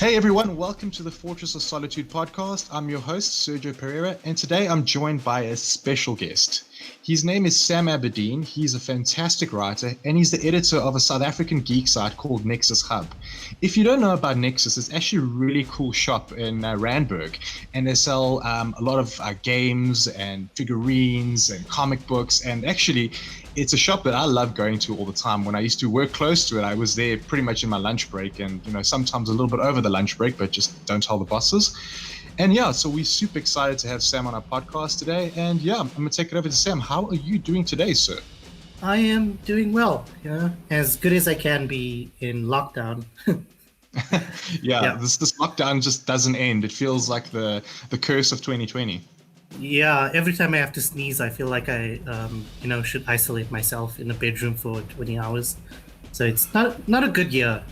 Hey everyone, welcome to the Fortress of Solitude podcast. I'm your host, Sergio Pereira, and today I'm joined by a special guest. His name is Sam Aberdeen. He's a fantastic writer, and he's the editor of a South African geek site called Nexus Hub. If you don't know about Nexus, it's actually a really cool shop in Randburg, and they sell a lot of games and figurines and comic books, and actually it's a shop that I love going to all the time. When I used to work close to it, I was there pretty much in my lunch break, and sometimes a little bit over the lunch break, but just don't tell the bosses. And yeah, so we're super excited to have Sam on our podcast today. And yeah, I'm gonna take it over to Sam. How are you doing today, sir? I am doing well, as good as I can be in lockdown. Yeah. This lockdown just doesn't end. It feels like the curse of 2020. Yeah, every time I have to sneeze, I feel like I, should isolate myself in a bedroom for 20 hours. So it's not a good year.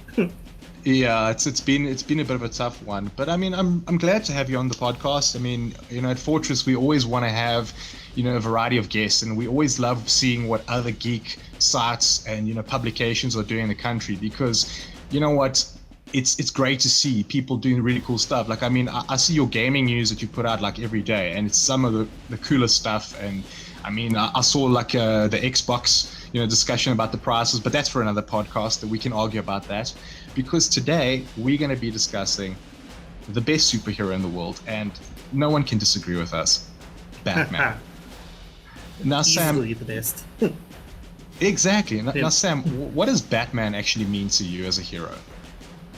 Yeah, it's been a bit of a tough one, but I mean, I'm glad to have you on the podcast. I mean, at Fortress we always want to have, a variety of guests, and we always love seeing what other geek sites and publications are doing in the country, because it's great to see people doing really cool stuff. Like, I mean, I see your gaming news that you put out like every day, and it's some of the coolest stuff. And I mean, I saw like the Xbox discussion about the prices, but that's for another podcast that we can argue about that, because today we're going to be discussing the best superhero in the world, and no one can disagree with us, Batman. Now, Sam, easily the best. Exactly. Now, Sam, what does Batman actually mean to you as a hero?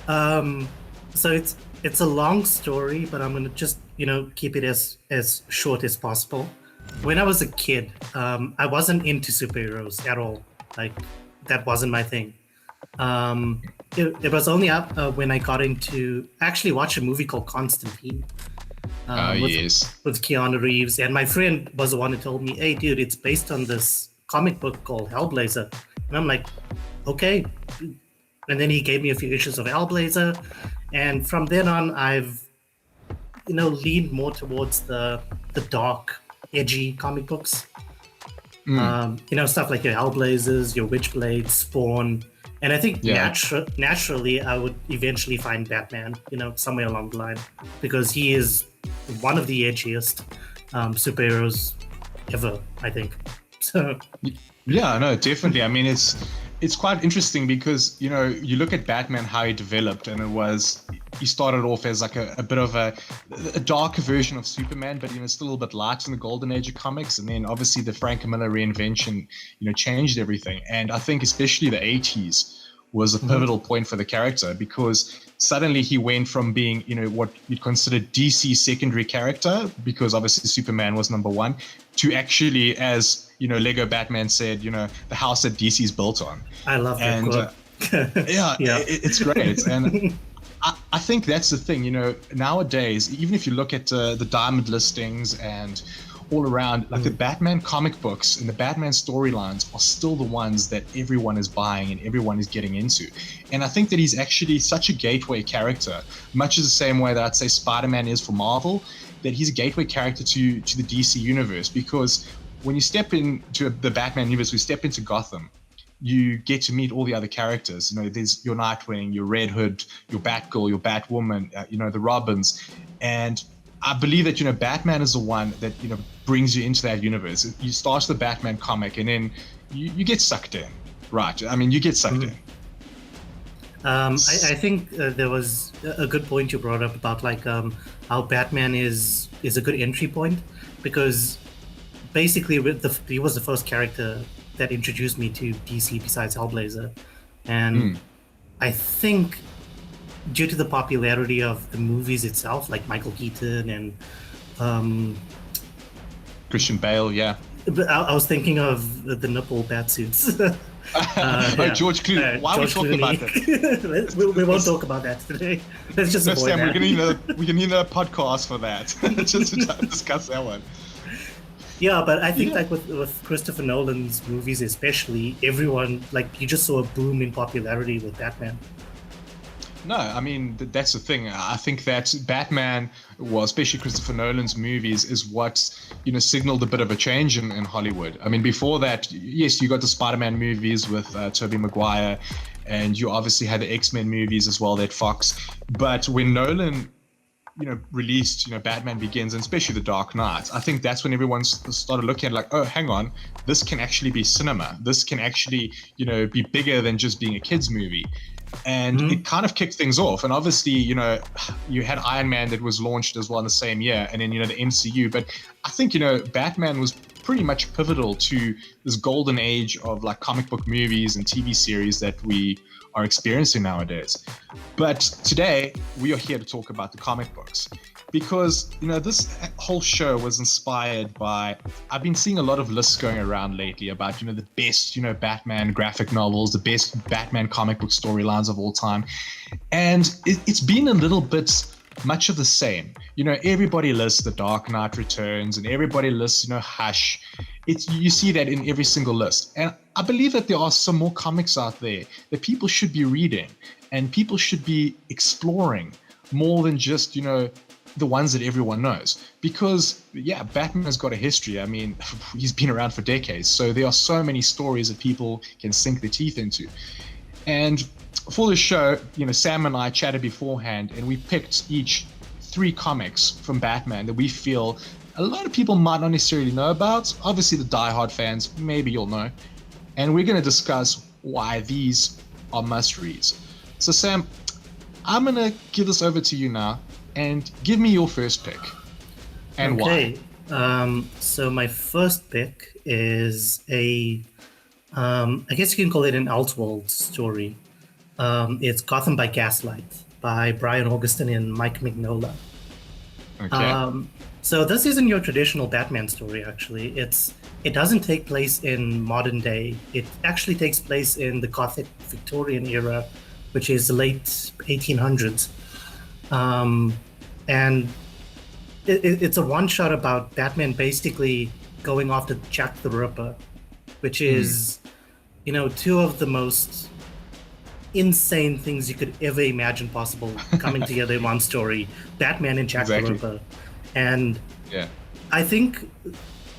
So it's a long story, but I'm gonna just keep it as short as possible. When I was a kid, I wasn't into superheroes at all. Like, that wasn't my thing. It was only up when I got into actually watch a movie called Constantine. With Keanu Reeves, and my friend was the one who told me, "Hey, dude, it's based on this comic book called Hellblazer," and I'm like, "Okay." And then he gave me a few issues of Hellblazer, and from then on, I've leaned more towards the dark, edgy comic books. Stuff like your Hellblazers, your Witchblades, Spawn, and I think naturally I would eventually find Batman, somewhere along the line, because he is one of the edgiest superheroes ever, I think. So yeah, no, definitely. I mean, it's quite interesting because you look at Batman, how he developed, and he started off as like a bit of a darker version of Superman, but still a little bit light in the golden age of comics. And then obviously the Frank Miller reinvention changed everything. And I think especially the 80s was a pivotal point for the character, because suddenly he went from being what you'd consider DC secondary character, because obviously Superman was number one, to actually, as Lego Batman said, the house that DC's built on. I love that quote. It's great. And I think that's the thing, nowadays, even if you look at the diamond listings and all around, like the Batman comic books and the Batman storylines are still the ones that everyone is buying and everyone is getting into. And I think that he's actually such a gateway character, much as the same way that I'd say Spider-Man is for Marvel, that he's a gateway character to the DC universe, because when you step into the Batman universe, we step into Gotham, you get to meet all the other characters. There's your Nightwing, your Red Hood, your Batgirl, your Batwoman, the Robins. And I believe that, Batman is the one that, brings you into that universe. You start the Batman comic and then you get sucked in, right? I mean, you get sucked in. I think there was a good point you brought up about how Batman is a good entry point, because basically he was the first character that introduced me to DC besides Hellblazer. And I think due to the popularity of the movies itself, like Michael Keaton and Christian Bale, yeah. But I was thinking of the nipple batsuits. George Clooney. Why are we talking about that? we won't talk about that today. Let's just avoid Sam, that. we can need a podcast for that. Just to discuss that one. Yeah, but I think with Christopher Nolan's movies especially, everyone, you just saw a boom in popularity with Batman. No, I mean, that's the thing. I think that Batman, well, especially Christopher Nolan's movies, is what, signaled a bit of a change in Hollywood. I mean, before that, yes, you got the Spider-Man movies with Tobey Maguire and you obviously had the X-Men movies as well, that Fox. But when Nolan, released, Batman Begins, and especially The Dark Knight, I think that's when everyone started looking at like, oh, hang on, this can actually be cinema. This can actually, be bigger than just being a kid's movie. And it kind of kicked things off. And obviously, you had Iron Man that was launched as well in the same year, and then, the MCU. But I think, Batman was pretty much pivotal to this golden age of like comic book movies and TV series that we are experiencing nowadays. But today we are here to talk about the comic books, because this whole show was inspired by, I've been seeing a lot of lists going around lately about the best Batman graphic novels, the best Batman comic book storylines of all time, and it's been a little bit much of the same. Everybody lists The Dark Knight Returns, and everybody lists Hush. You see that in every single list, and I believe that there are some more comics out there that people should be reading, and people should be exploring more than just the ones that everyone knows. Because Batman has got a history. I mean, he's been around for decades, so there are so many stories that people can sink their teeth into. And for the show, Sam and I chatted beforehand, and we picked each 3 comics from Batman that we feel a lot of people might not necessarily know about. Obviously, the diehard fans, maybe you'll know. And we're going to discuss why these are must-reads. So, Sam, I'm going to give this over to you now, and give me your first pick. And why. So my first pick is I guess you can call it an Elseworld story. It's Gotham by Gaslight by Brian Augustyn and Mike Mignola. Okay. So this isn't your traditional Batman story, actually. It doesn't take place in modern day. It actually takes place in the Gothic Victorian era, which is the late 1800s. And it's a one-shot about Batman basically going after Jack the Ripper, which is, 2 of the most insane things you could ever imagine possible coming together in one story. Batman and Jack the Ripper. And I think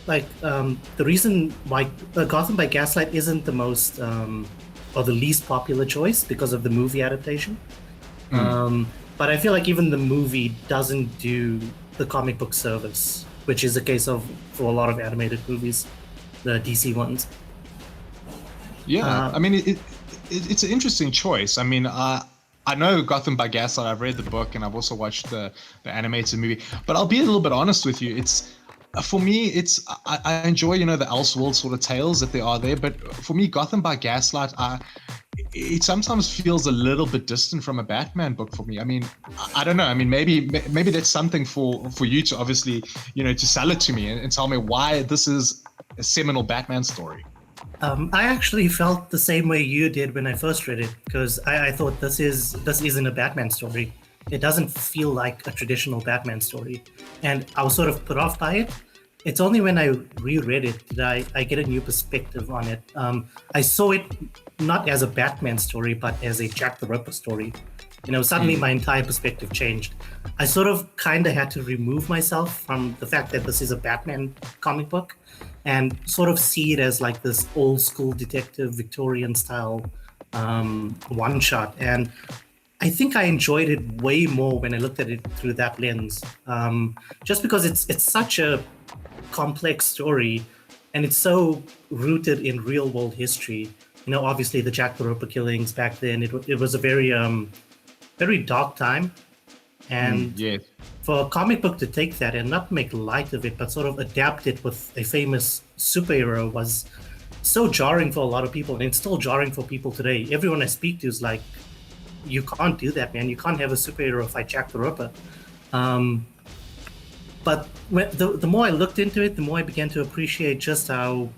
the reason why Gotham by Gaslight isn't the most or the least popular choice because of the movie adaptation. But I feel like even the movie doesn't do the comic book service, which is the case for a lot of animated movies, the DC ones. Yeah, I mean, it's an interesting choice. I mean, I know Gotham by Gaslight. I've read the book, and I've also watched the animated movie. But I'll be a little bit honest with you. For me, I enjoy the Elseworld sort of tales that there are there. But for me, Gotham by Gaslight, it sometimes feels a little bit distant from a Batman book for me. I mean, I don't know. I mean, maybe that's something for you to obviously to sell it to me and tell me why this is a seminal Batman story. I actually felt the same way you did when I first read it, because I thought this isn't a Batman story. It doesn't feel like a traditional Batman story, and I was sort of put off by it. It's only when I reread it did I get a new perspective on it. I saw it not as a Batman story, but as a Jack the Ripper story. Suddenly my entire perspective changed. I sort of kind of had to remove myself from the fact that this is a Batman comic book and sort of see it as like this old school detective Victorian style one shot. And I think I enjoyed it way more when I looked at it through that lens, just because it's such a complex story and it's so rooted in real world history. Obviously the Jack the Ripper killings back then, it was a very very dark time, and for a comic book to take that and not make light of it but sort of adapt it with a famous superhero was so jarring for a lot of people, and it's still jarring for people today. Everyone I speak to is like, you can't do that, man. You can't have a superhero fight Jack the Ripper. But the more I looked into it, the more I began to appreciate just how,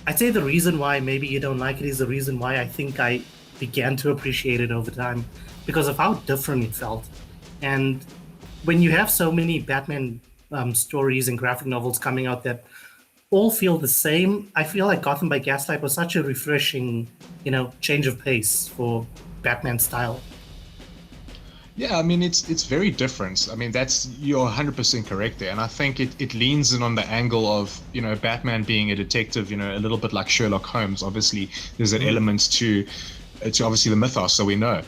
I'd say the reason why maybe you don't like it is the reason why I think I began to appreciate it over time, because of how different it felt. And when you have so many Batman stories and graphic novels coming out that all feel the same, I feel like Gotham by Gaslight was such a refreshing, change of pace for Batman style. Yeah, I mean, it's very different. I mean, you're 100% correct there. And I think it leans in on the angle of, Batman being a detective, a little bit like Sherlock Holmes. Obviously, there's an element to to obviously the mythos, so we know.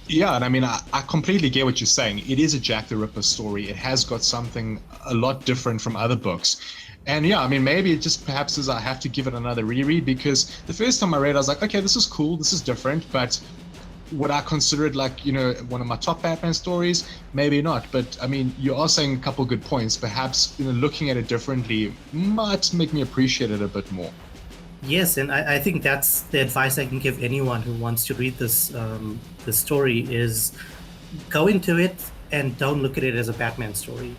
Yeah, and I mean, I completely get what you're saying. It is a Jack the Ripper story. It has got something a lot different from other books. And yeah, I mean, maybe it just perhaps is I have to give it another reread, because the first time I read it, I was like, okay, this is cool, this is different, but would I consider it like, one of my top Batman stories? Maybe not. But I mean, you are saying a couple good points. Perhaps, looking at it differently might make me appreciate it a bit more. Yes, and I think that's the advice I can give anyone who wants to read this story is go into it and don't look at it as a Batman story.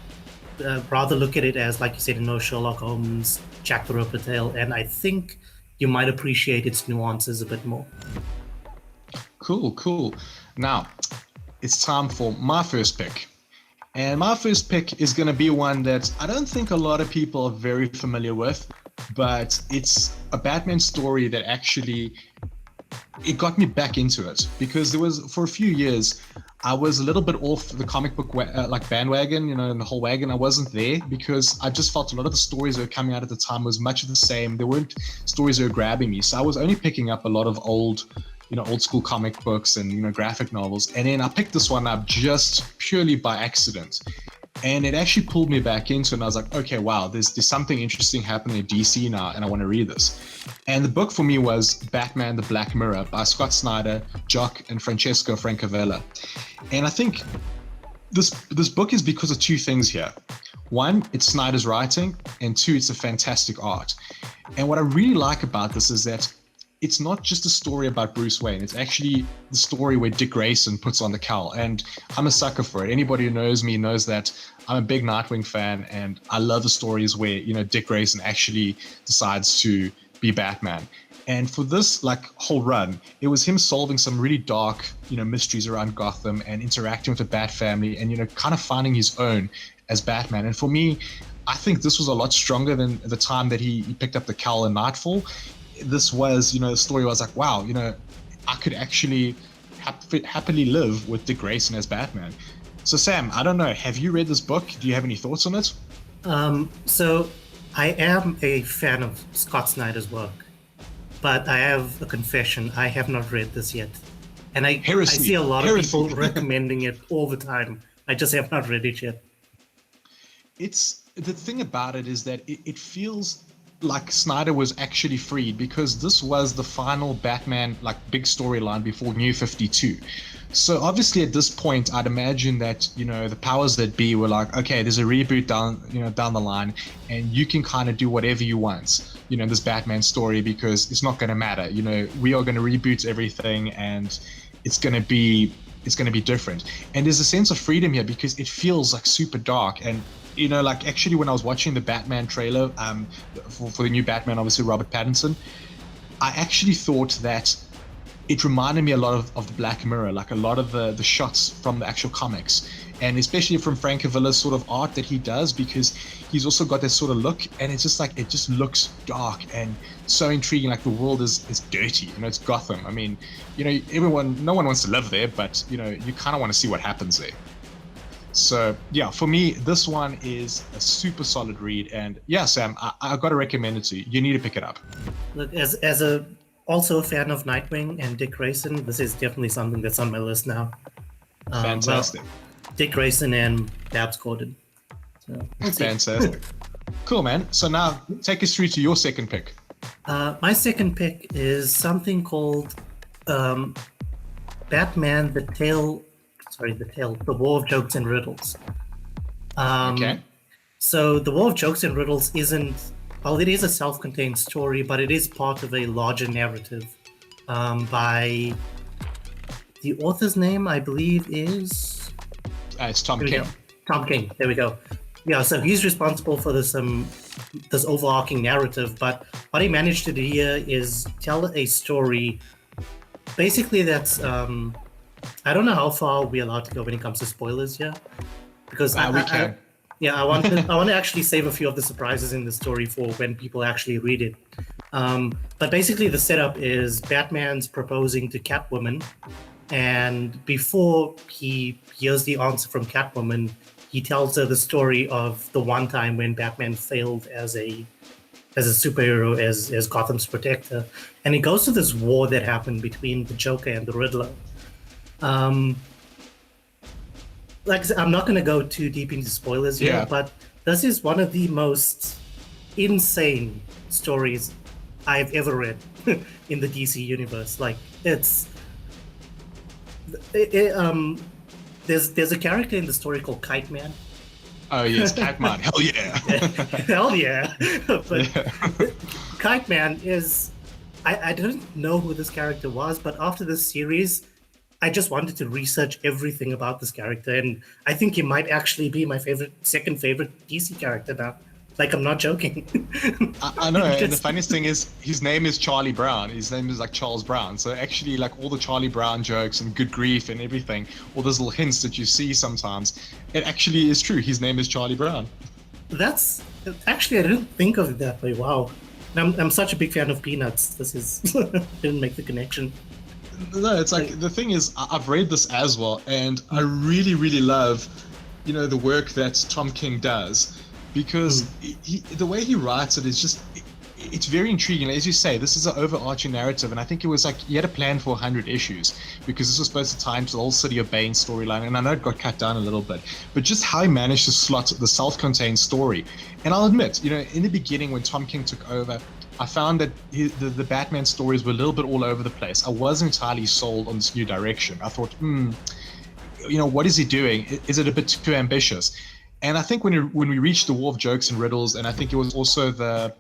Rather look at it as, like you said, Sherlock Holmes, Jack the Ripper tale, and I think you might appreciate its nuances a bit more. Cool. Now, it's time for my first pick. And my first pick is going to be one that I don't think a lot of people are very familiar with, but it's a Batman story that actually, it got me back into it, because there was, for a few years, I was a little bit off the comic book bandwagon, in the whole wagon. I wasn't there because I just felt a lot of the stories that were coming out at the time was much of the same. There weren't stories that were grabbing me. So I was only picking up a lot of old school comic books and, graphic novels. And then I picked this one up just purely by accident. And it actually pulled me back into it. And I was like, okay, wow, there's something interesting happening in DC now, and I want to read this. And the book for me was Batman the Black Mirror by Scott Snyder, Jock, and Francesco Francavilla. And I think this book is because of two things here. One, it's Snyder's writing, and two, it's a fantastic art. And what I really like about this is that it's not just a story about Bruce Wayne. It's actually the story where Dick Grayson puts on the cowl. And I'm a sucker for it. Anybody who knows me knows that I'm a big Nightwing fan, and I love the stories where, Dick Grayson actually decides to be Batman. And for this whole run, it was him solving some really dark, mysteries around Gotham and interacting with the Bat family and, kind of finding his own as Batman. And for me, I think this was a lot stronger than the time that he picked up the cowl in Nightfall. This was, a story where I was like, wow, I could actually happily live with Dick Grayson as Batman. So Sam, I don't know, have you read this book? Do you have any thoughts on it? So I am a fan of Scott Snyder's work, but I have a confession. I have not read this yet. And I see a lot of people recommending it all the time. I just have not read it yet. It's the thing about it is that it feels like Snyder was actually freed, because this was the final Batman big storyline before New 52. So obviously at this point, I'd imagine that, the powers that be were like, okay, there's a reboot down the line, and you can kind of do whatever you want, in this Batman story, because it's not going to matter. We are going to reboot everything, and it's going to be different. And there's a sense of freedom here because it feels super dark. And actually when I was watching the Batman trailer for the new Batman, obviously Robert Pattinson, I actually thought that it reminded me a lot of the Black Mirror, a lot of the shots from the actual comics, and especially from Francavilla's sort of art that he does, because he's also got that sort of look, and it's just it just looks dark and so intriguing. The world is dirty, it's Gotham. I mean, no one wants to live there, but you kind of want to see what happens there. So yeah, for me, this one is a super solid read, and yeah, Sam, I got to recommend it to you. You need to pick it up. Look, as also a fan of Nightwing and Dick Grayson, this is definitely something that's on my list now. Fantastic. Dick Grayson and Babs Gordon. So, fantastic. Cool, man. So now take us through to your second pick. My second pick is something called Batman: The War of Jokes and Riddles. Okay. So the War of Jokes and Riddles it is a self-contained story, but it is part of a larger narrative by the author's name, I believe, is... it's Tom King. Tom King, there we go. Yeah, so he's responsible for this overarching narrative, but what he managed to do here is tell a story basically that's... I don't know how far we're allowed to go when it comes to spoilers here, because we can. I want to actually save a few of the surprises in the story for when people actually read it. But basically, the setup is Batman's proposing to Catwoman, and before he hears the answer from Catwoman, he tells her the story of the one time when Batman failed as a as a superhero, as Gotham's protector, and he goes to this war that happened between the Joker and the Riddler. Like I said, I'm not going to go too deep into spoilers here, but this is one of the most insane stories I've ever read in the DC universe. Like there's a character in the story called Kite Man. Oh yes, Kite Man. Hell yeah. Hell yeah. But Kite Man is I didn't know who this character was, but after this series I just wanted to research everything about this character, and I think he might actually be my second favorite DC character now. Like, I'm not joking. I know, and the funniest thing is his name is Charlie Brown. His name is like Charles Brown. So actually, like all the Charlie Brown jokes and good grief and everything, all those little hints that you see sometimes, it actually is true. His name is Charlie Brown. That's actually, I didn't think of it that way. Wow. I'm such a big fan of Peanuts. This is didn't make the connection. No, it's like the thing is, I've read this as well, and I really, really love, the work that Tom King does, because the way he writes it is just, it's very intriguing. As you say, this is an overarching narrative, and I think it was like he had a plan for 100 issues, because this was supposed to tie into the whole City of Bane storyline, and I know it got cut down a little bit, but just how he managed to slot the self-contained story. And I'll admit, in the beginning when Tom King took over, I found that the Batman stories were a little bit all over the place. I wasn't entirely sold on this new direction. I thought, what is he doing? Is it a bit too ambitious? And I think when we reached the War of Jokes and Riddles, and I think it was also the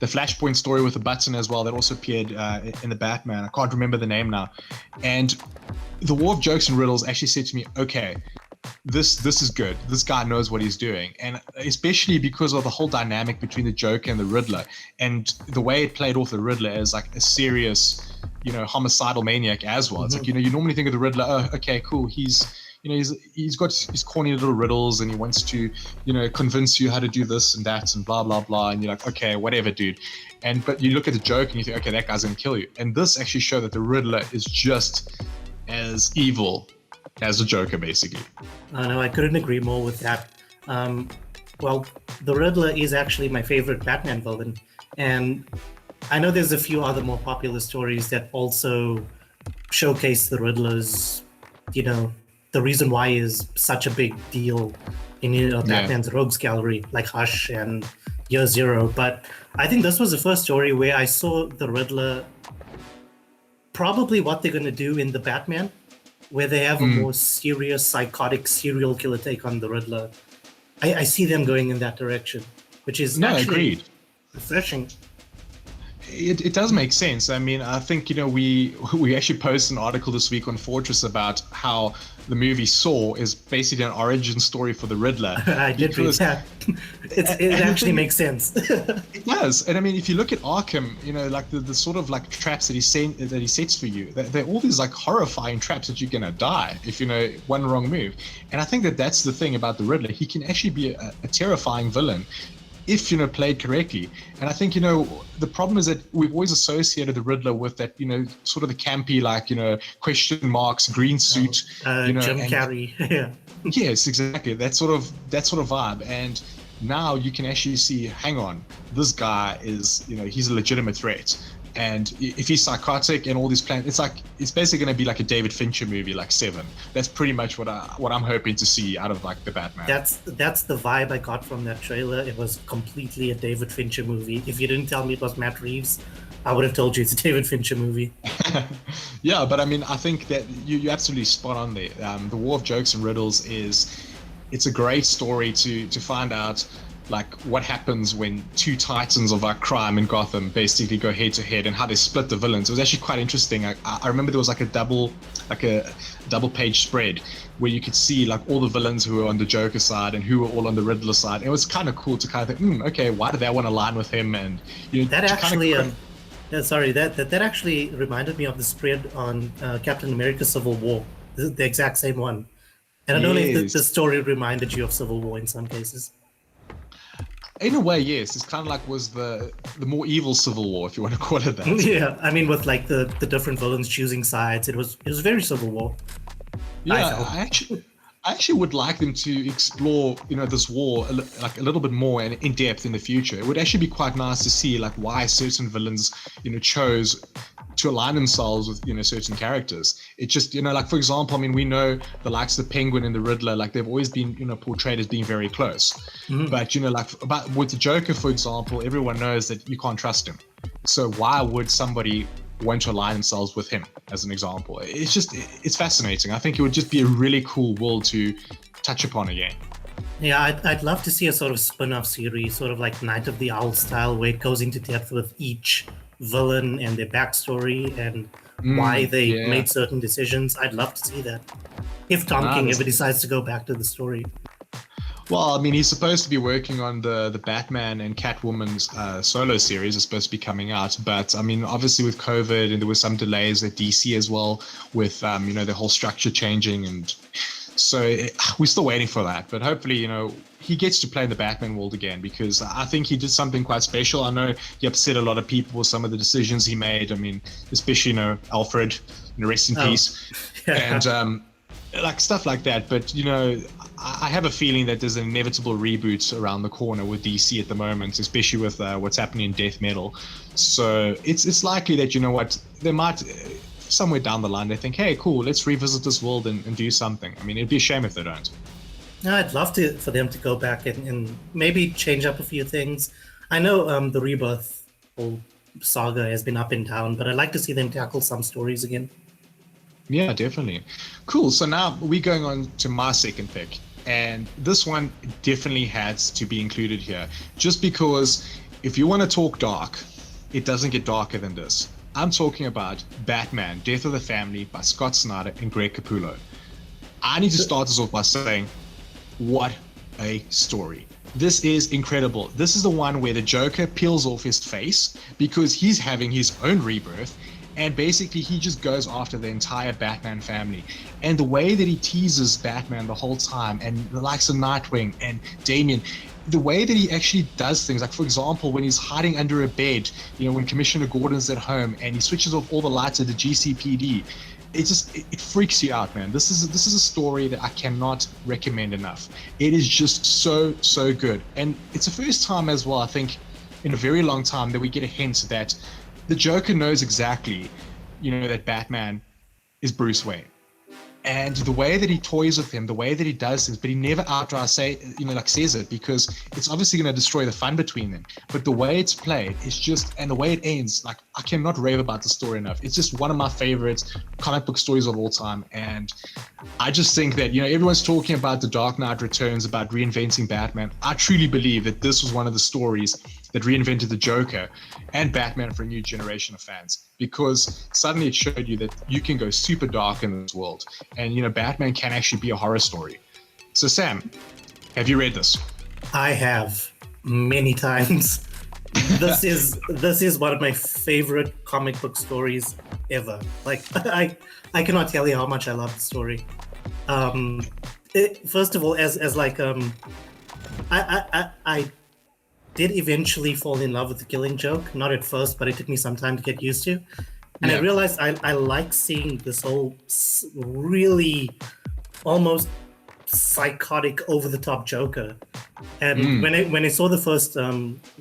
Flashpoint story with the button as well that also appeared in the Batman. I can't remember the name now. And the War of Jokes and Riddles actually said to me, okay, this is good. This guy knows what he's doing. And especially because of the whole dynamic between the Joker and the Riddler, and the way it played off the Riddler as like a serious, homicidal maniac as well. It's like, you normally think of the Riddler, oh, okay, cool. He's got his corny little riddles and he wants to, convince you how to do this and that and blah, blah, blah. And you're like, okay, whatever, dude. But you look at the Joker and you think, okay, that guy's going to kill you. And this actually showed that the Riddler is just as evil as the Joker, basically. No, I couldn't agree more with that. Well, the Riddler is actually my favorite Batman villain. And I know there's a few other more popular stories that also showcase the Riddler's, the reason why he is such a big deal in Batman's rogues gallery, like Hush and Year Zero. But I think this was the first story where I saw the Riddler, probably what they're going to do in the Batman, where they have a more serious, psychotic serial killer take on the Riddler. I see them going in that direction, which is actually refreshing. It does make sense. I mean, I think, we actually posted an article this week on Fortress about how the movie Saw is basically an origin story for the Riddler. I did read that. It actually makes sense. It does. And I mean, if you look at Arkham, like the sort of like traps that he sets for you, they're all these like horrifying traps that you're going to die if, one wrong move. And I think that's the thing about the Riddler. He can actually be a terrifying villain if played correctly. And I think the problem is that we've always associated the Riddler with that sort of the campy, like question marks, green suit, Jim Carrey. Yeah. Yes, exactly, that sort of vibe. And now you can actually see, hang on, this guy is he's a legitimate threat. And if he's psychotic and all these plans, it's basically going to be like a David Fincher movie, like Seven. That's pretty much what I'm hoping to see out of like the Batman. That's the vibe I got from that trailer. It was completely a David Fincher movie. If you didn't tell me it was Matt Reeves, I would have told you it's a David Fincher movie. Yeah, but I mean, I think that you're absolutely spot on there. The War of Jokes and Riddles it's a great story to find out like what happens when two titans of like crime in Gotham basically go head to head and how they split the villains. It was actually quite interesting. I remember there was like a double page spread where you could see like all the villains who were on the Joker side and who were all on the Riddler side. It was kind of cool to kind of think, okay, why did they want to align with him? And that actually that actually reminded me of the spread on Captain America Civil War, the exact same one. And I don't know if the story reminded you of Civil War in some cases. In a way, yes. It's kind of like was the more evil Civil War, if you want to call it that. Yeah, I mean, with like the different villains choosing sides, it was very Civil War. Yeah, I actually would like them to explore, this war like a little bit more and in depth in the future. It would actually be quite nice to see like why certain villains, chose to align themselves with, certain characters. It just, like for example, I mean, we know the likes of the Penguin and the Riddler, like they've always been, portrayed as being very close. But, like with the Joker, for example, everyone knows that you can't trust him. So why would somebody want to align themselves with him, as an example? It's fascinating. I think it would just be a really cool world to touch upon again. Yeah, I'd love to see a sort of spin-off series, sort of like Night of the Owl style, where it goes into depth with each villain and their backstory and why they made certain decisions. I'd love to see that. If Tom King ever decides to go back to the story. Well, I mean, he's supposed to be working on the Batman and Catwoman's solo series is supposed to be coming out. But, I mean, obviously with COVID and there were some delays at DC as well with, the whole structure changing. And so we're still waiting for that. But hopefully, he gets to play in the Batman world again, because I think he did something quite special. I know he upset a lot of people with some of the decisions he made. I mean, especially, Alfred, rest in peace. Yeah. And like stuff like that. But, I have a feeling that there's an inevitable reboot around the corner with DC at the moment, especially with what's happening in Death Metal. So it's likely that, they might, somewhere down the line, they think, hey, cool, let's revisit this world and do something. I mean, it'd be a shame if they don't. No, I'd love for them to go back and maybe change up a few things. I know the Rebirth whole saga has been up and down, but I'd like to see them tackle some stories again. Yeah, definitely. Cool. So now we're going on to my second pick. And this one definitely has to be included here. Just because if you want to talk dark, it doesn't get darker than this. I'm talking about Batman, Death of the Family by Scott Snyder and Greg Capullo. I need to start this off by saying, what a story. This is incredible. This is the one where the Joker peels off his face because he's having his own rebirth. And basically, he just goes after the entire Batman family. And the way that he teases Batman the whole time, and the likes of Nightwing and Damian, the way that he actually does things, like for example, when he's hiding under a bed, when Commissioner Gordon's at home and he switches off all the lights at the GCPD, it freaks you out, man. This is a story that I cannot recommend enough. It is just so good. And it's the first time as well, I think, in a very long time that we get a hint that the Joker knows exactly, that Batman is Bruce Wayne. And the way that he toys with him, the way that he does things, but he never outright says it, because it's obviously going to destroy the fun between them. But the way it's played is just, and the way it ends, like, I cannot rave about the story enough. It's just one of my favorite comic book stories of all time. And I just think that, everyone's talking about The Dark Knight Returns, about reinventing Batman. I truly believe that this was one of the stories that reinvented the Joker and Batman for a new generation of fans, because suddenly it showed you that you can go super dark in this world, and Batman can actually be a horror story. So Sam, have you read this? I have many times. This is one of my favorite comic book stories ever. Like I cannot tell you how much I love the story. First of all, as like I did eventually fall in love with the Killing Joke. Not at first, but it took me some time to get used to. And I realized I like seeing this whole really almost psychotic, over-the-top Joker. And when I saw the first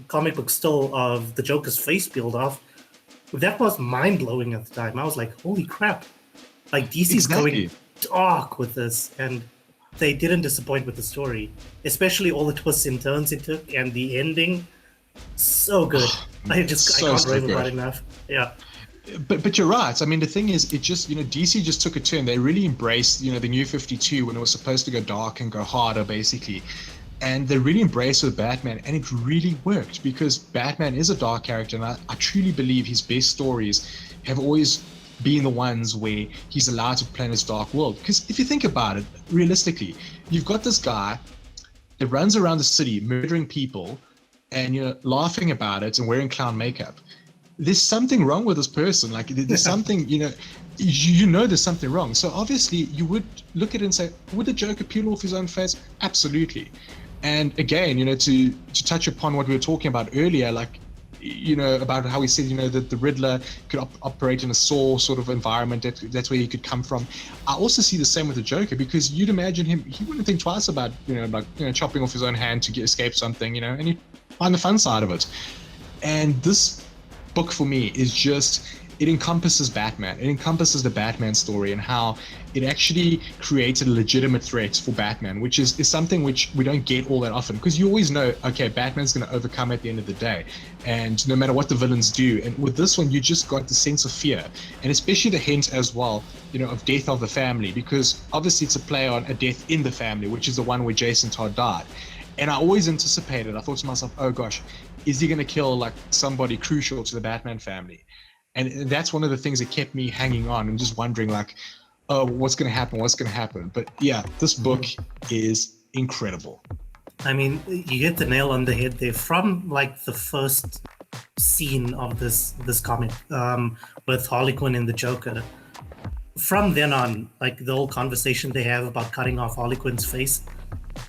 comic book still of the Joker's face peeled off, that was mind-blowing at the time. I was like, holy crap. Like, DC's going dark with this. And they didn't disappoint with the story, especially all the twists and turns it took, and the ending, so good. I can't rave about it enough. Yeah. But you're right. I mean, the thing is, it just, DC just took a turn. They really embraced, the New 52 when it was supposed to go dark and go harder, basically. And they really embraced with Batman, and it really worked, because Batman is a dark character, and I truly believe his best stories have always being the ones where he's allowed to play in his dark world. Because if you think about it, realistically, you've got this guy that runs around the city murdering people and laughing about it and wearing clown makeup. There's something wrong with this person. Like, there's something, there's something wrong. So obviously you would look at it and say, would the Joker peel off his own face? Absolutely. And again, to touch upon what we were talking about earlier, like, about how he said, that the Riddler could operate in a Saw sort of environment. That's where he could come from. I also see the same with the Joker, because you'd imagine him, he wouldn't think twice about, chopping off his own hand to escape something, and he'd find the fun side of it. And this book for me is just, it encompasses Batman. It encompasses the Batman story and how it actually created a legitimate threat for Batman, which is something which we don't get all that often, because you always know, okay, Batman's going to overcome at the end of the day, and no matter what the villains do. And with this one, you just got the sense of fear, and especially the hint as well, of death of the family, because obviously it's a play on a death in the family, which is the one where Jason Todd died. And I always anticipated, I thought to myself, oh gosh, is he going to kill like somebody crucial to the Batman family? And that's one of the things that kept me hanging on and just wondering, like, oh, what's going to happen? But yeah, this book is incredible. I mean, you hit the nail on the head there. From like the first scene of this comic, with Harley Quinn and the Joker, from then on, like the whole conversation they have about cutting off Harley Quinn's face,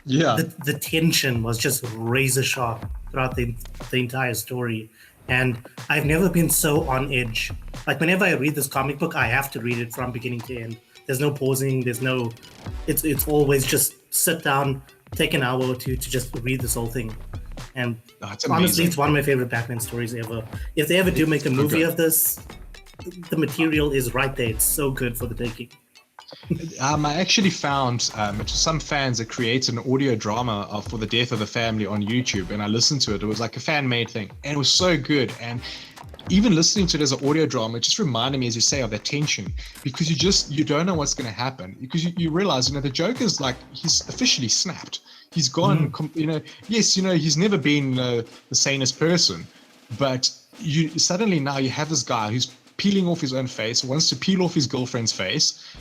the tension was just razor sharp throughout the entire story. And I've never been so on edge. Like whenever I read this comic book, I have to read it from beginning to end. There's no pausing. It's always just sit down, take an hour or two to just read this whole thing. And honestly, it's one of my favorite Batman stories ever. If they ever do make a movie of this, the material is right there. It's so good for the taking. I actually found some fans that created an audio drama for the death of the family on YouTube, and I listened to it. It was like a fan-made thing, and it was so good. And even listening to it as an audio drama, it just reminded me, as you say, of that tension, because you don't know what's going to happen, because you realize, the Joker's like, he's officially snapped. He's gone, yes, he's never been the sanest person, but suddenly now you have this guy who's peeling off his own face, wants to peel off his girlfriend's face,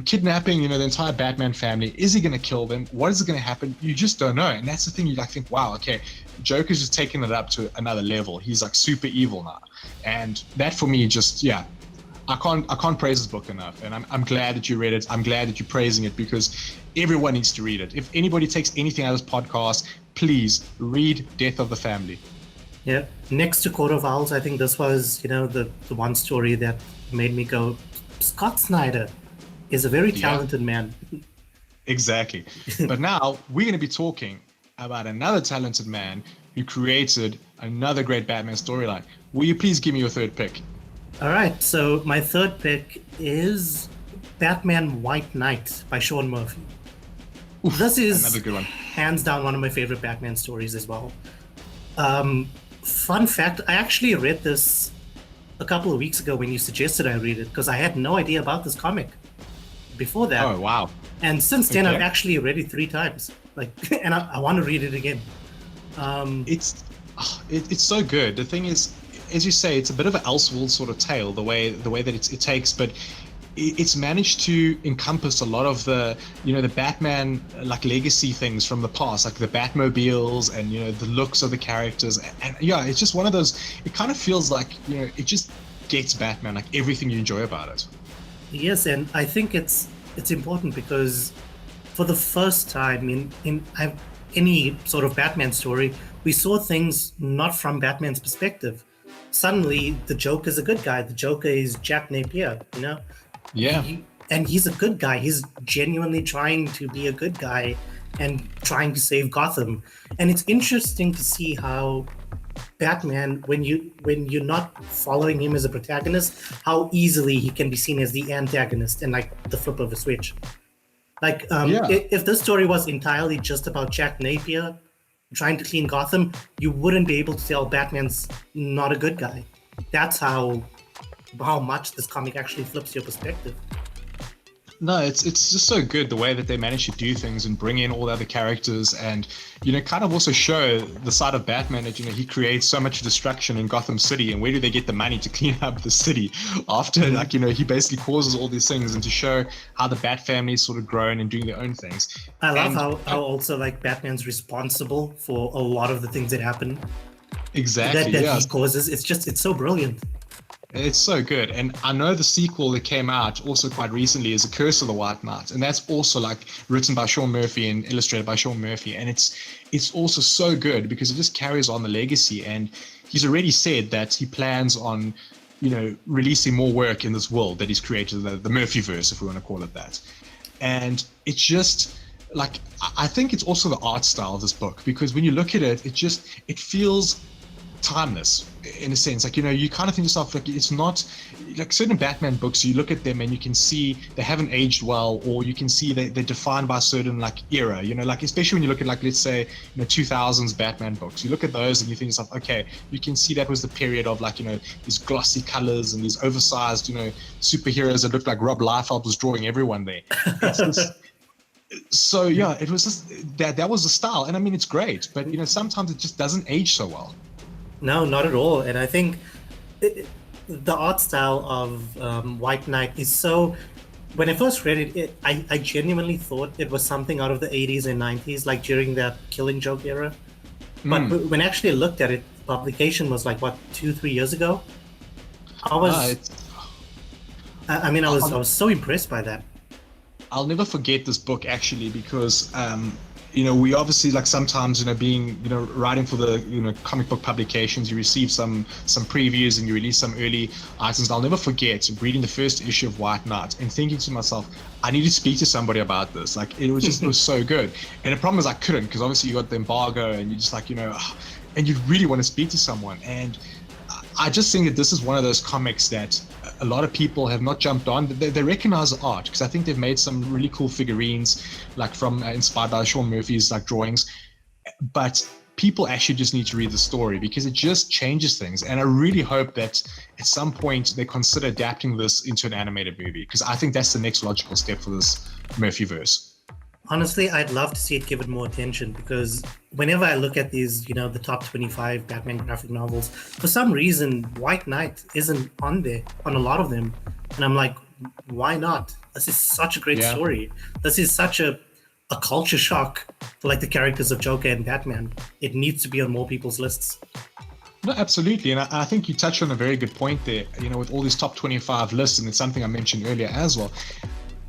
kidnapping, the entire Batman family. Is he going to kill them? What is going to happen? You just don't know. And that's the thing, you like think, wow, okay, Joker's just taking it up to another level. He's like super evil now. And that for me just, I can't praise this book enough. And I'm glad that you read it. I'm glad that you're praising it, because everyone needs to read it. If anybody takes anything out of this podcast, please read Death of the Family. Yeah. Next to Court of Owls, I think this was, the one story that made me go, Scott Snyder is a very talented man. Exactly. But now we're going to be talking about another talented man who created another great Batman storyline. Will you please give me your third pick? All right. So my third pick is Batman White Knight by Sean Murphy. Oof, this is another good one. Hands down one of my favorite Batman stories as well. Fun fact, I actually read this a couple of weeks ago when you suggested I read it, because I had no idea about this comic before that. Oh, wow. And since then, I've actually read it 3 times. And I want to read it again. It's so good. The thing is, as you say, it's a bit of an Elseworld sort of tale, the way that it takes, but it's managed to encompass a lot of the Batman like legacy things from the past, like the Batmobiles and the looks of the characters, and it's just one of those. It kind of feels like it just gets Batman, like everything you enjoy about it. Yes, and I think it's important because for the first time in any sort of Batman story, we saw things not from Batman's perspective. Suddenly, the Joker's a good guy. The Joker is Jack Napier, Yeah. And he's a good guy. He's genuinely trying to be a good guy and trying to save Gotham. And it's interesting to see how Batman, when you're not following him as a protagonist, how easily he can be seen as the antagonist and like the flip of a switch. Like if this story was entirely just about Jack Napier trying to clean Gotham, you wouldn't be able to tell Batman's not a good guy. That's how much this comic actually flips your perspective. No, it's just so good the way that they manage to do things and bring in all the other characters, and kind of also show the side of Batman that he creates so much destruction in Gotham City, and where do they get the money to clean up the city after he basically causes all these things, and to show how the Bat family is sort of grown and doing their own things. I love how also like Batman's responsible for a lot of the things that happen. Exactly. That he causes. It's so brilliant. It's so good. And I know the sequel that came out also quite recently is The Curse of the White Knight. And that's also like written by Sean Murphy and illustrated by Sean Murphy. And it's also so good because it just carries on the legacy. And he's already said that he plans on, releasing more work in this world that he's created, the Murphyverse, if we want to call it that. And it's just like, I think it's also the art style of this book, because when you look at it, it feels timeless in a sense. Like, you kind of think to yourself, like, it's not like certain Batman books, you look at them and you can see they haven't aged well, or you can see they're defined by a certain like era, like especially when you look at like, let's say, 2000s Batman books, you look at those and you think to yourself, okay, you can see that was the period of like, these glossy colors and these oversized, superheroes that looked like Rob Liefeld was drawing everyone there. So yeah, it was just that was the style, and I mean, it's great, but sometimes it just doesn't age so well. No, not at all. And I think the art style of White Knight is so... When I first read it, I genuinely thought it was something out of the 80s and 90s, like during that Killing Joke era. But when I actually looked at it, the publication was like, 2-3 years ago? I was so impressed by that. I'll never forget this book, actually, because we obviously, like, sometimes, being, writing for the, comic book publications, you receive some previews and you release some early items. I'll never forget reading the first issue of White Knight and thinking to myself, I need to speak to somebody about this. Like, it was so good. And the problem is I couldn't, because obviously you got the embargo and you just like, and you really want to speak to someone. And I just think that this is one of those comics that a lot of people have not jumped on. They recognize the art, because I think they've made some really cool figurines, like from inspired by Sean Murphy's like drawings. But people actually just need to read the story, because it just changes things. And I really hope that at some point they consider adapting this into an animated movie, because I think that's the next logical step for this Murphyverse. Honestly, I'd love to see it give it more attention, because whenever I look at these, the top 25 Batman graphic novels, for some reason, White Knight isn't on there, on a lot of them. And I'm like, why not? This is such a great story. This is such a culture shock for like the characters of Joker and Batman. It needs to be on more people's lists. No, absolutely. And I think you touched on a very good point there, with all these top 25 lists, and it's something I mentioned earlier as well.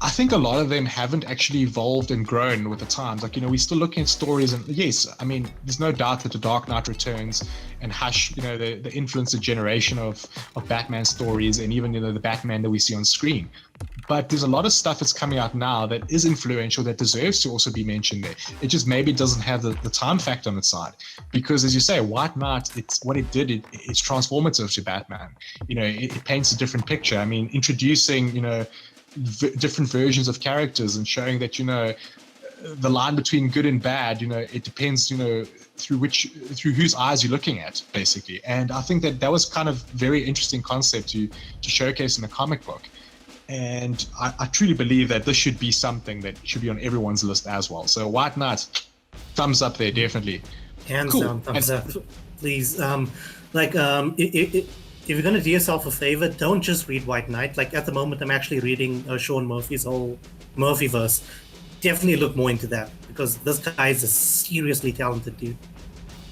I think a lot of them haven't actually evolved and grown with the times. Like, we're still looking at stories, and yes, I mean, there's no doubt that The Dark Knight Returns and Hush, they influence a generation of Batman stories, and even, the Batman that we see on screen. But there's a lot of stuff that's coming out now that is influential, that deserves to also be mentioned there. It just maybe doesn't have the time factor on its side. Because as you say, White Knight, it's what it did, it's transformative to Batman. It paints a different picture. I mean, introducing, different versions of characters and showing that the line between good and bad, it depends through whose eyes you're looking at, basically. And I think that was kind of very interesting concept to showcase in a comic book. And I truly believe that this should be something that should be on everyone's list as well. So White Knight, thumbs up there, definitely. Hands down, thumbs up, please. If you're going to do yourself a favor, don't just read White Knight. Like, at the moment, I'm actually reading Sean Murphy's whole Murphyverse. Definitely look more into that, because this guy is a seriously talented dude.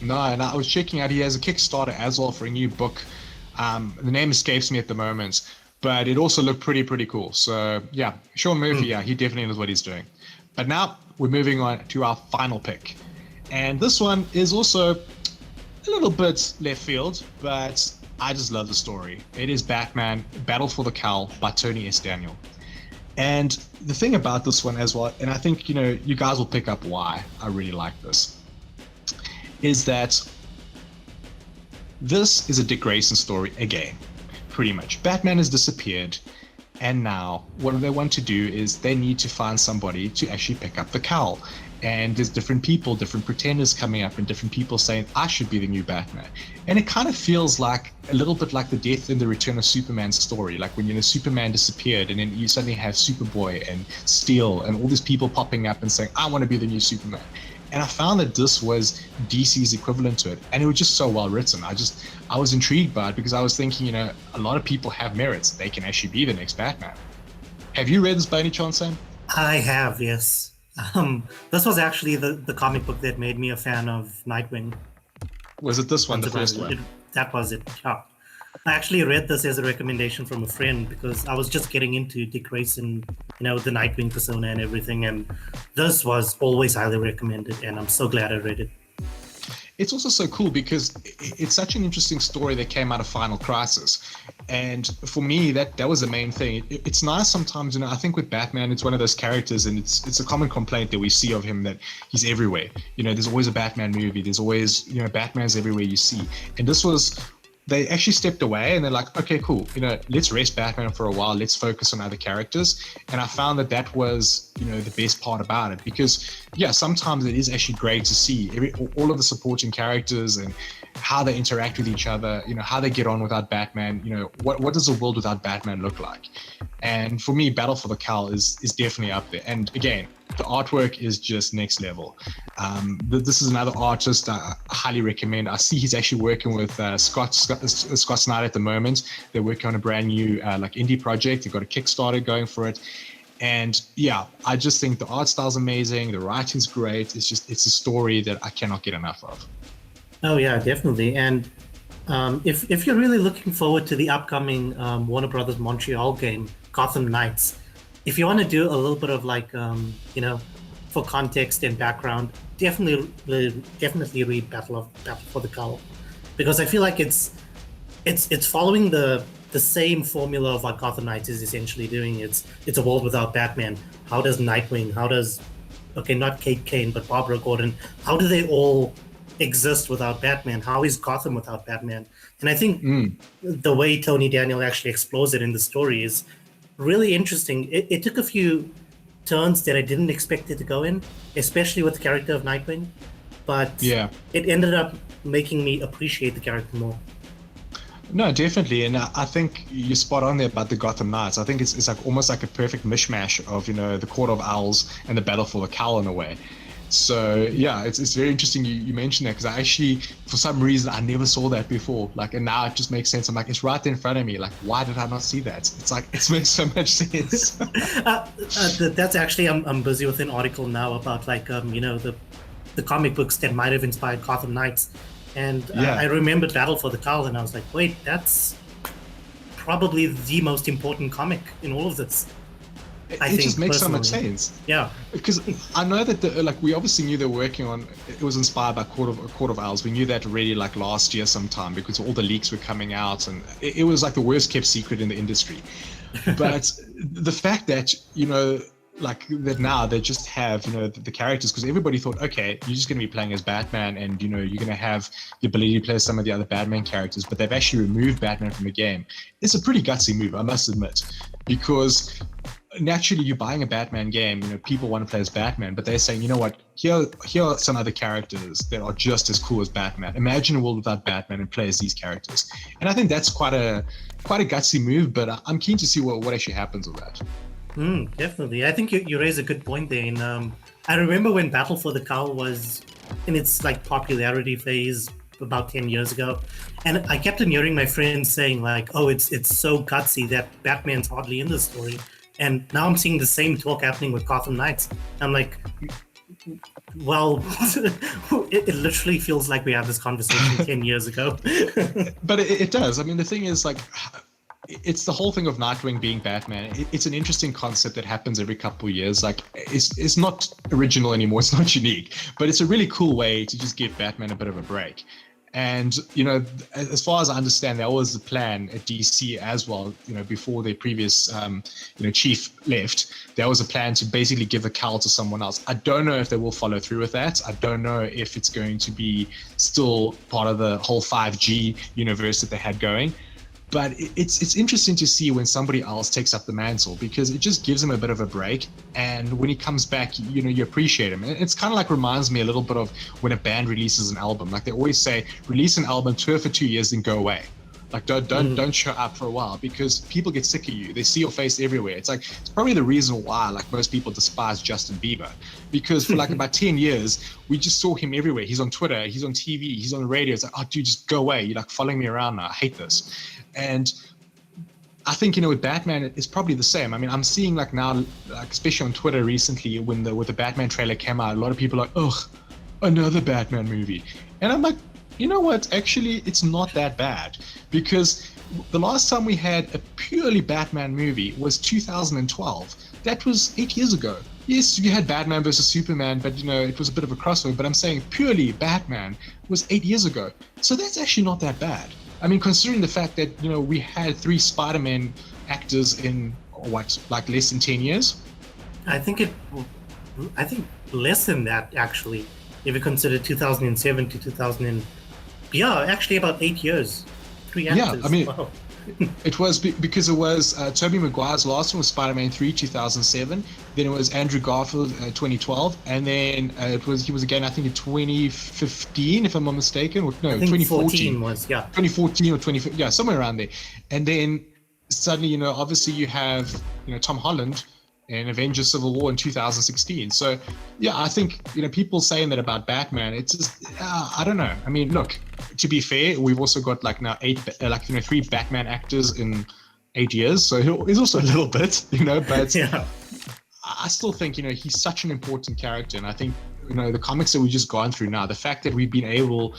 No, and I was checking out, he has a Kickstarter as well for a new book. The name escapes me at the moment, but it also looked pretty cool. So, yeah, Sean Murphy, he definitely knows what he's doing. But now we're moving on to our final pick. And this one is also a little bit left field, but I just love the story. It is Batman Battle for the Cowl by Tony S. Daniel. And the thing about this one as well, and I think, you guys will pick up why I really like this, is that this is a Dick Grayson story again, pretty much. Batman has disappeared, and now what they want to do is they need to find somebody to actually pick up the cowl. And there's different people, different pretenders coming up, and different people saying, I should be the new Batman. And it kind of feels like a little bit like the death and the return of Superman's story. Like when, Superman disappeared, and then you suddenly have Superboy and Steel and all these people popping up and saying, I want to be the new Superman. And I found that this was DC's equivalent to it. And it was just so well written. I was intrigued by it, because I was thinking, a lot of people have merits. They can actually be the next Batman. Have you read this by any chance, Sam? I have, yes. This was actually the comic book that made me a fan of Nightwing. Was it this one, the first one? That was it, yeah. I actually read this as a recommendation from a friend because I was just getting into Dick Grayson, the Nightwing persona and everything, and this was always highly recommended, and I'm so glad I read it. It's also so cool because it's such an interesting story that came out of Final Crisis. And for me, that was the main thing. It's nice sometimes, I think with Batman, it's one of those characters, and it's a common complaint that we see of him, that he's everywhere. There's always a Batman movie. There's always, Batman's everywhere you see. And this was, they actually stepped away and they're like, okay, cool. Let's rest Batman for a while. Let's focus on other characters. And I found that was, the best part about it, because sometimes it is actually great to see all of the supporting characters and how they interact with each other, how they get on without Batman. What does a world without Batman look like? And for me, Battle for the Cowl is definitely up there. And again, the artwork is just next level. This is another artist I highly recommend. I see he's actually working with Scott Snyder at the moment. They're working on a brand new indie project. They've got a Kickstarter going for it. And I just think the art style's amazing. The writing's great. It's a story that I cannot get enough of. Oh yeah, definitely. And if you're really looking forward to the upcoming Warner Brothers Montreal game, Gotham Knights, if you want to do a little bit of for context and background, definitely read Battle for the Cowl, because I feel like it's following the same formula of what Gotham Knights is essentially doing. It's a world without Batman. How does Nightwing, not Kate Kane, but Barbara Gordon, how do they all exist without Batman? How is Gotham without Batman? And I think the way Tony Daniel actually explores it in the story is really interesting. It took a few turns that I didn't expect it to go in, especially with the character of Nightwing, but it ended up making me appreciate the character more. No, definitely, and I think you're spot on there about the Gotham Knights. I think it's like almost like a perfect mishmash of the Court of Owls and the Battle for the Cowl in a way. So it's very interesting you mentioned that, because I actually, for some reason, I never saw that before. And now it just makes sense. I'm like, it's right there in front of me. Why did I not see that? It's like, it makes so much sense. That's actually, I'm busy with an article now about the comic books that might have inspired Gotham Knights. And I remembered Battle for the Cowl, and I was like, wait, that's probably the most important comic in all of this. It just makes so much sense. Yeah. Because I know that we obviously knew they were working on, it was inspired by Court of Owls. We knew that already last year sometime, because all the leaks were coming out, and it was the worst kept secret in the industry. But the fact that, that now they just have, the characters, because everybody thought, okay, you're just going to be playing as Batman, and, you're going to have the ability to play some of the other Batman characters, but they've actually removed Batman from the game. It's a pretty gutsy move, I must admit, because naturally you're buying a Batman game, people want to play as Batman, but they're saying, you know what, here are some other characters that are just as cool as Batman. Imagine a world without Batman and play as these characters. And I think that's quite a gutsy move, but I'm keen to see what actually happens with that. Definitely. I think you raise a good point there. And I remember when Battle for the Cowl was in its popularity phase about 10 years ago, and I kept on hearing my friends saying oh, it's so gutsy that Batman's hardly in the story. And now I'm seeing the same talk happening with Gotham Knights. I'm like, well, it literally feels like we had this conversation 10 years ago. But it does. I mean, the thing is, it's the whole thing of Nightwing being Batman. It's an interesting concept that happens every couple of years. It's not original anymore. It's not unique. But it's a really cool way to just give Batman a bit of a break. And, as far as I understand, that was the plan at DC as well, before their previous, chief left. There was a plan to basically give the cowl to someone else. I don't know if they will follow through with that. I don't know if it's going to be still part of the whole 5G universe that they had going. But it's interesting to see when somebody else takes up the mantle, because it just gives him a bit of a break. And when he comes back, you appreciate him. It's kind of reminds me a little bit of when a band releases an album. They always say, release an album, tour for 2 years, then go away. Don't show up for a while, because people get sick of you. They see your face everywhere. It's probably the reason why most people despise Justin Bieber, because for about 10 years we just saw him everywhere. He's on Twitter, he's on TV, he's on the radio. It's oh dude, just go away. You're following me around now. I hate this. And I think with Batman it's probably the same. I mean, I'm seeing now, especially on Twitter recently, with the Batman trailer came out, a lot of people are ugh, another Batman movie. And I'm like, You know what? Actually, it's not that bad, because the last time we had a purely Batman movie was 2012. That was 8 years ago. Yes, you had Batman versus Superman, but it was a bit of a crossover. But I'm saying purely Batman was 8 years ago. So that's actually not that bad. I mean, considering the fact that we had 3 Spider-Man actors in like less than 10 years. I think less than that, actually, if you consider 2007 to 2000. Yeah, actually about 8 years. 3 actors. Yeah, I mean, wow. It was because it was Tobey Maguire's last one was Spider-Man 3, 2007. Then it was Andrew Garfield, 2012, and then he was again, I think, in 2015, if I'm not mistaken. Or, no, I think 2014 was 2014 or 2015, yeah, somewhere around there. And then suddenly, obviously you have Tom Holland in Avengers Civil War in 2016. So yeah, I think people saying that about Batman, it's just I don't know. I mean, look, to be fair, we've also got like now 3 Batman actors in 8 years, so it's also a little bit, but yeah. I still think he's such an important character, and I think the comics that we've just gone through now, the fact that we've been able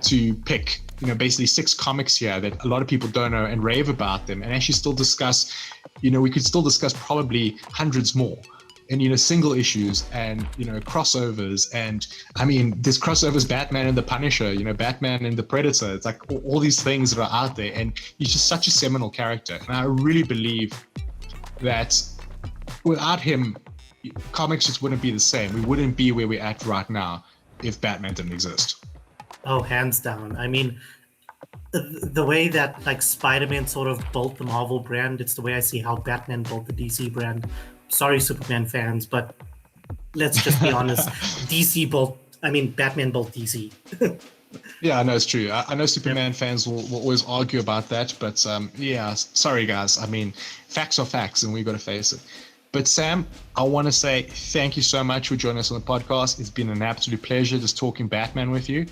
to pick basically 6 comics here that a lot of people don't know and rave about them, and actually still discuss, we could still discuss probably hundreds more, and single issues and crossovers, and I mean there's crossovers, Batman and the Punisher, Batman and the Predator. It's like all these things that are out there, and he's just such a seminal character, and I really believe that without him, comics just wouldn't be the same. We wouldn't be where we're at right now if Batman didn't exist. Oh, hands down. I mean, the way that like Spider-Man sort of built the Marvel brand, it's the way I see how Batman built the DC brand. Sorry, Superman fans, but let's just be honest. Batman built DC. Yeah, I know it's true. I know Superman fans will always argue about that, but yeah, sorry guys. I mean, facts are facts, and we've got to face it. But Sam, I want to say thank you so much for joining us on the podcast. It's been an absolute pleasure just talking Batman with you,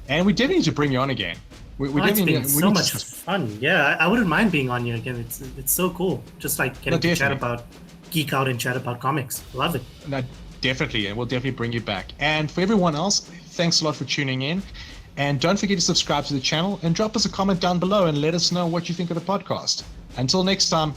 and we definitely need to bring you on again. It's been so much fun. Yeah, I wouldn't mind being on you again. It's so cool. Just like getting to chat about, geek out and chat about comics. Love it. No, definitely, and we'll definitely bring you back. And for everyone else, thanks a lot for tuning in. And don't forget to subscribe to the channel and drop us a comment down below and let us know what you think of the podcast. Until next time.